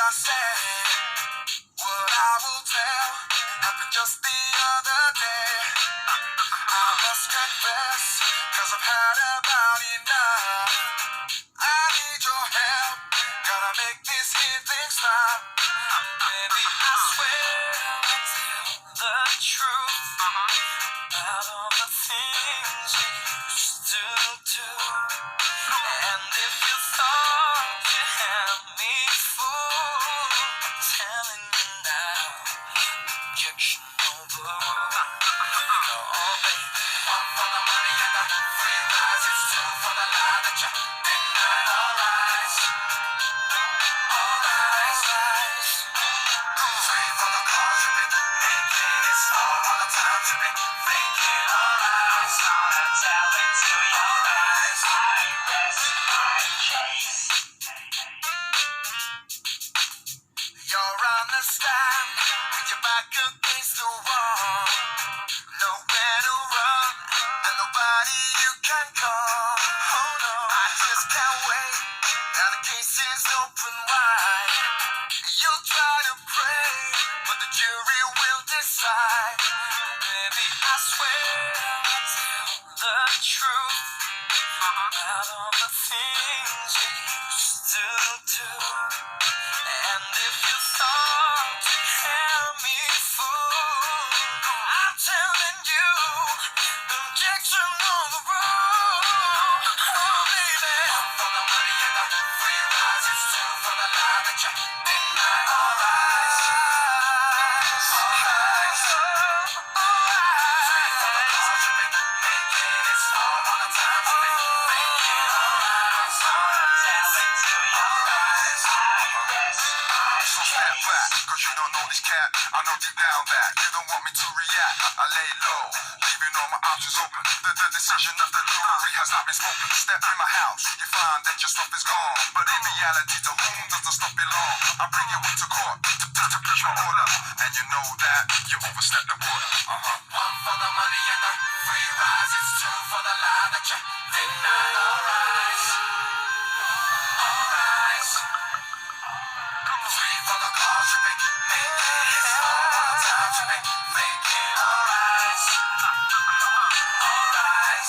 I say what I will tell happened just the other day. I must confess, cause I've had about enough. I need your help, gotta make this here thing stop. Baby, I swear I'll tell the truth about all the things we used to do. And if you thought you had me fooled, I'm telling you now, objection over. Oh, baby. One for the money and the free rise. It's two for the lie that you denied. Alright. Three for the cause you've been making. It's all the time you've been faking. Alright. Gonna tell it to you. Alright. I rest my case. You're on the stand with your back against the wall. Nowhere to run and nobody you can call. Oh no, I just can't wait. Now the case is open wide. You'll try to pray, but the jury will decide. Baby, I swear I'll tell the truth about all the things we used to do. And if you thought you had me fooled, I'm telling you, objection on the road. Oh, baby. One for the money and the free rise. It's two for the lie that you denied. Alright. Three for the cause you've been making. It's all the time you've been faking. Alright. Gonna tell it to you. Alright. So step back, cause you don't know this cat. I know deep down that you don't want me to react. I lay low, leaving all my options open. The decision of the jury has not been spoken. Step in my house, you find that your stuff is gone. But in reality, to whom does the stuff belong? I bring you into court to push my order. And you know that you overstepped the border. One for the money and the free rise. It's two for the lie that you denied. Alright. Alright. Three for the cause you've been making. It's all the time you've been faking. Alright. Alright.